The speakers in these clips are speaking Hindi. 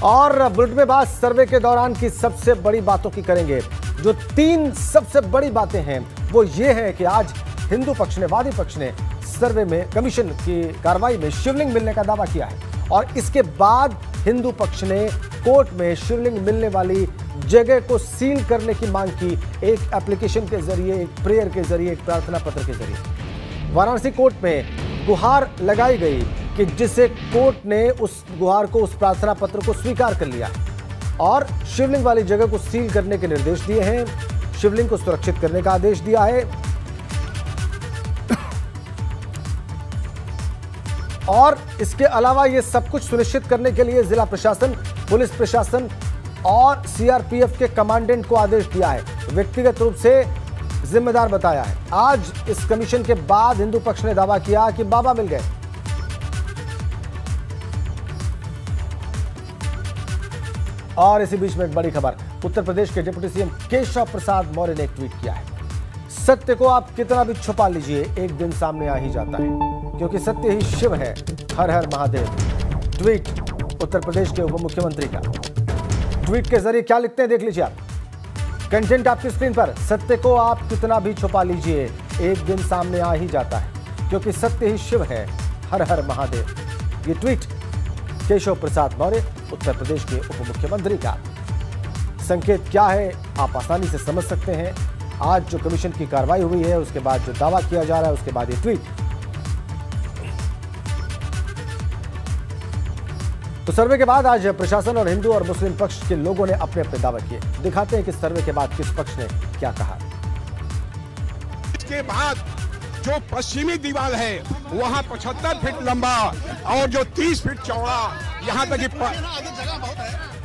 और बुलेटिन में बात सर्वे के दौरान की सबसे बड़ी बातों की करेंगे। जो 3 सबसे बड़ी बातें हैं वो ये है कि आज हिंदू पक्ष ने, वादी पक्ष ने सर्वे में, कमीशन की कार्रवाई में शिवलिंग मिलने का दावा किया है और इसके बाद हिंदू पक्ष ने कोर्ट में शिवलिंग मिलने वाली जगह को सील करने की मांग की, एक एप्लीकेशन के जरिए, एक प्रेयर के जरिए, एक प्रार्थना पत्र के जरिए। वाराणसी कोर्ट में गुहार लगाई गई कि जिसे कोर्ट ने उस गुहार को, उस प्रार्थना पत्र को स्वीकार कर लिया और शिवलिंग वाली जगह को सील करने के निर्देश दिए हैं, शिवलिंग को सुरक्षित करने का आदेश दिया है और इसके अलावा ये सब कुछ सुनिश्चित करने के लिए जिला प्रशासन, पुलिस प्रशासन और सीआरपीएफ के कमांडेंट को आदेश दिया है, व्यक्तिगत रूप से जिम्मेदार बताया है। आज इस कमीशन के बाद हिंदू पक्ष ने दावा किया कि बाबा मिल गए। और इसी बीच में एक बड़ी खबर, उत्तर प्रदेश के डिप्टी सीएम केशव प्रसाद मौर्य ने एक ट्वीट किया है, सत्य को आप कितना भी छुपा लीजिए एक दिन सामने आ ही जाता है, क्योंकि सत्य ही शिव है, हर हर महादेव। ट्वीट उत्तर प्रदेश के उप मुख्यमंत्री का। ट्वीट के जरिए क्या लिखते हैं देख लीजिए आप, कंटेंट आपकी स्क्रीन पर। सत्य को आप कितना भी छुपा लीजिए एक दिन सामने आ ही जाता है, क्योंकि सत्य ही शिव है, हर हर महादेव। ये ट्वीट केशव प्रसाद मौर्य, उत्तर प्रदेश के उप मुख्यमंत्री का। संकेत क्या है आप आसानी से समझ सकते हैं। आज जो कमीशन की कार्रवाई हुई है, उसके बाद जो दावा किया जा रहा है, उसके बाद ये ट्वीट। तो सर्वे के बाद आज प्रशासन और हिंदू और मुस्लिम पक्ष के लोगों ने अपने अपने दावे किए। दिखाते हैं कि सर्वे के बाद किस पक्ष ने क्या कहा। इसके बाद जो पश्चिमी दीवार है वहाँ 75 फीट लंबा और जो 30 फीट चौड़ा, यहाँ तक कि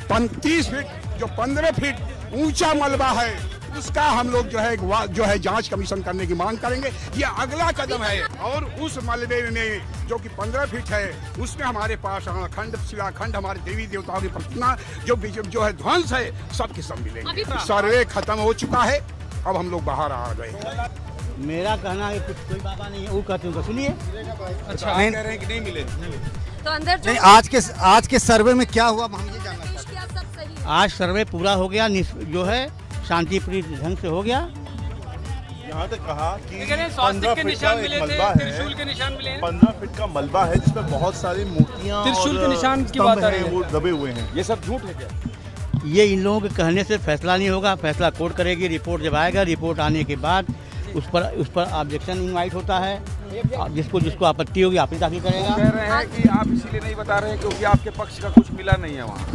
35 फीट, जो 15 फीट ऊंचा मलबा है, उसका हम लोग जो है जांच कमीशन करने की मांग करेंगे। ये अगला कदम है। और उस मलबे में जो कि 15 फीट है, उसमें हमारे पास खंड, शिलाखंड, हमारे देवी देवताओं की प्रतिमा जो है ध्वंस है, सब के सब मिलेंगे। सर्वे खत्म हो चुका है, अब हम लोग बाहर आ गए। मेरा कहना है कुछ कोई बाबा नहीं है, वो कहते हैं सुनिए। अच्छा, आप कह रहे हैं कि नहीं मिले तो अंदर नहीं, आज के सर्वे में क्या हुआ हम ये जानना चाहते हैं। आज सर्वे पूरा हो गया, जो है शांतिप्रिय ढंग से हो गया। यहाँ तक कहा कि 15 फीट का मलबा है, त्रिशूल के निशान मिले हैं। 15 फीट का मलबा है जिसमें बहुत सारी मूर्तियाँ, त्रिशूल के निशान की बात आ रही है, वो दबे हुए हैं। ये सब झूठ है क्या? ये इन लोगों के कहने से फैसला नहीं होगा, फैसला कोर्ट करेगी। रिपोर्ट जब आएगा, रिपोर्ट आने के बाद उस पर ऑब्जेक्शन इनवाइट होता है, जिसको आपत्ति होगी आप ही दाखिल करेगा। कह रहे हैं कि आप इसीलिए नहीं बता रहे हैं क्योंकि आपके पक्ष का कुछ मिला नहीं है वहाँ,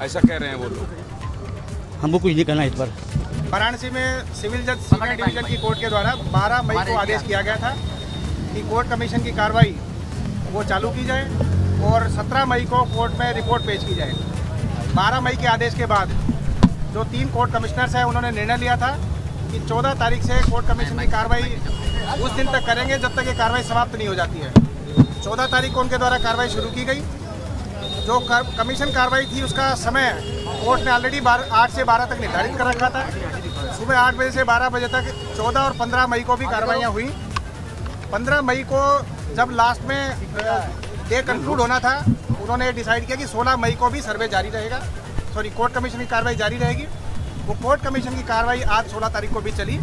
ऐसा कह रहे हैं वो लोग। हमको कुछ नहीं करना इस पर। वाराणसी में सिविल जज सेकंड डिवीजन की कोर्ट के द्वारा 12 मई को आदेश किया गया था कि कोर्ट कमीशन की कार्रवाई वो चालू की जाए और 17 मई को कोर्ट में रिपोर्ट पेश की जाए। 12 मई के आदेश के बाद जो 3 कोर्ट कमिश्नर्स हैं, उन्होंने निर्णय लिया था कि 14 तारीख से कोर्ट कमीशन की कार्रवाई उस दिन तक करेंगे जब तक ये कार्रवाई समाप्त नहीं हो जाती है। 14 तारीख को उनके द्वारा कार्रवाई शुरू की गई। जो कमीशन कार्रवाई थी उसका समय कोर्ट ने ऑलरेडी 8 से 12 तक निर्धारित कर रखा था। सुबह 8 बजे से 12 बजे तक 14 और 15 मई को भी कार्रवाइयाँ हुई। 15 मई को जब लास्ट में डे कंक्लूड होना था, उन्होंने डिसाइड किया कि 16 मई को भी सर्वे जारी रहेगा, कोर्ट कमीशन की कार्रवाई जारी रहेगी। वो कोर्ट कमीशन की कार्रवाई आज 16 तारीख को भी चली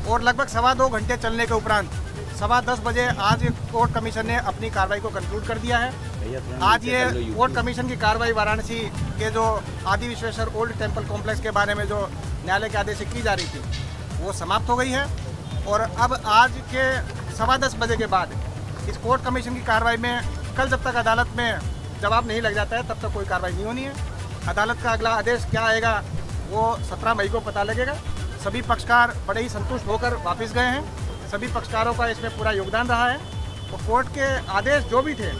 और लगभग 2.25 घंटे चलने के उपरांत 10:15 बजे आज कोर्ट कमीशन ने अपनी कार्रवाई को कंक्लूड कर दिया है। आज ये कोर्ट कमीशन की कार्रवाई वाराणसी के जो आदि विश्वेश्वर ओल्ड टेम्पल कॉम्प्लेक्स के बारे में जो न्यायालय के आदेश से की जा रही थी, वो समाप्त हो गई है और अब आज के 10:15 बजे के बाद इस कोर्ट कमीशन की कार्रवाई में कल जब तक अदालत में जवाब नहीं लग जाता है तब तक कोई कार्रवाई नहीं होनी है। अदालत का अगला आदेश क्या आएगा वो 17 मई को पता लगेगा। सभी पक्षकार बड़े ही संतुष्ट होकर वापस गए हैं। सभी पक्षकारों का इसमें पूरा योगदान रहा है और कोर्ट के आदेश जो भी थे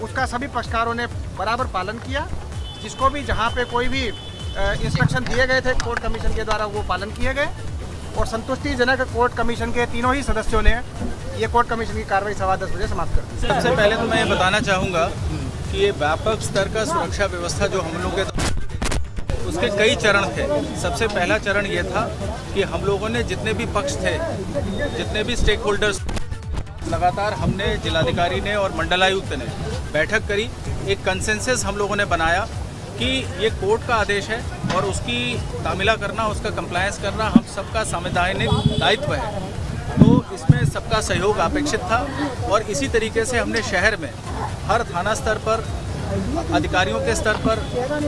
उसका सभी पक्षकारों ने बराबर पालन किया। जिसको भी जहाँ पे कोई भी इंस्ट्रक्शन दिए गए थे कोर्ट कमीशन के द्वारा वो पालन किए गए और संतुष्टिजनक कोर्ट कमीशन के तीनों ही सदस्यों ने ये कोर्ट कमीशन की कार्रवाई 10:15 बजे समाप्त कर दी। सबसे पहले तो मैं ये बताना चाहूँगा कि ये व्यापक स्तर का सुरक्षा व्यवस्था जो हम लोग के उसके कई चरण थे। सबसे पहला चरण ये था कि हम लोगों ने जितने भी पक्ष थे, जितने भी स्टेक होल्डर्स, लगातार हमने जिलाधिकारी ने और मंडलायुक्त ने बैठक करी। एक कंसेंसस हम लोगों ने बनाया कि ये कोर्ट का आदेश है और उसकी तामीला करना, उसका कंप्लायंस करना हम सबका संवैधानिक दायित्व है। तो इसमें सबका सहयोग अपेक्षित था और इसी तरीके से हमने शहर में हर थाना स्तर पर, अधिकारियों के स्तर पर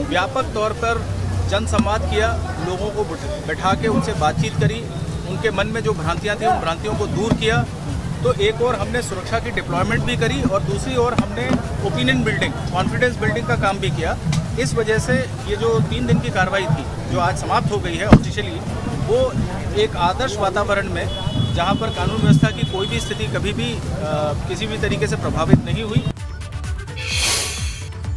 व्यापक तौर पर जन संवाद किया, लोगों को बैठा के उनसे बातचीत करी, उनके मन में जो भ्रांतियां थी उन भ्रांतियों को दूर किया। तो एक और हमने सुरक्षा की डिप्लॉयमेंट भी करी और दूसरी ओर हमने ओपिनियन बिल्डिंग, कॉन्फिडेंस बिल्डिंग का काम भी किया। इस वजह से ये जो 3 दिन की कार्रवाई थी जो आज समाप्त हो गई है ऑफिशियली, वो एक आदर्श वातावरण में, जहां पर कानून व्यवस्था की कोई भी स्थिति कभी भी किसी भी तरीके से प्रभावित नहीं हुई।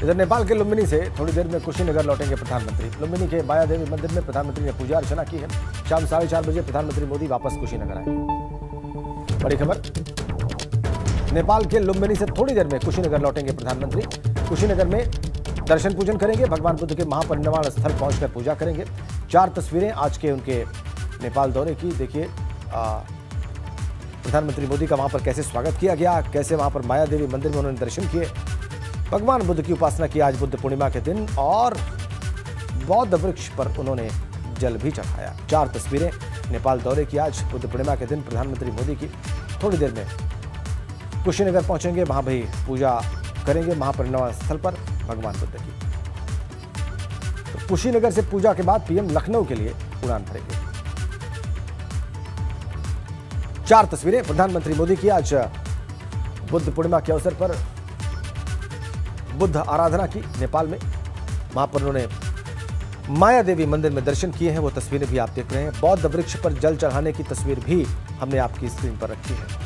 इधर नेपाल के लुम्बिनी से थोड़ी देर में कुशीनगर लौटेंगे प्रधानमंत्री। लुम्बिनी के माया देवी मंदिर में प्रधानमंत्री ने पूजा अर्चना की है। शाम 4:30 बजे प्रधानमंत्री मोदी वापस कुशीनगर आएंगे। बड़ी खबर, नेपाल के लुम्बिनी से थोड़ी देर में कुशीनगर लौटेंगे प्रधानमंत्री। कुशीनगर में दर्शन पूजन करेंगे, भगवान बुद्ध के महापरिनिर्वाण स्थल पहुंचकर पूजा करेंगे। 4 तस्वीरें आज के उनके नेपाल दौरे की। देखिए प्रधानमंत्री मोदी का वहां पर कैसे स्वागत किया गया, कैसे वहां पर माया देवी मंदिर में उन्होंने दर्शन किए, भगवान बुद्ध की उपासना की आज बुद्ध पूर्णिमा के दिन, और बौद्ध वृक्ष पर उन्होंने जल भी चढ़ाया। 4 तस्वीरें नेपाल दौरे की आज बुद्ध पूर्णिमा के दिन प्रधानमंत्री मोदी की। थोड़ी देर में कुशीनगर पहुंचेंगे, वहां भी पूजा करेंगे महापरिनिर्वाण स्थल पर भगवान बुद्ध की। तो कुशीनगर से पूजा के बाद पीएम लखनऊ के लिए उड़ान भरेंगे। 4 तस्वीरें प्रधानमंत्री मोदी की आज बुद्ध पूर्णिमा के अवसर पर बुद्ध आराधना की नेपाल में। वहां पर उन्होंने माया देवी मंदिर में दर्शन किए हैं, वो तस्वीरें भी आप देख रहे हैं। बौद्ध वृक्ष पर जल चढ़ाने की तस्वीर भी हमने आपकी स्क्रीन पर रखी है।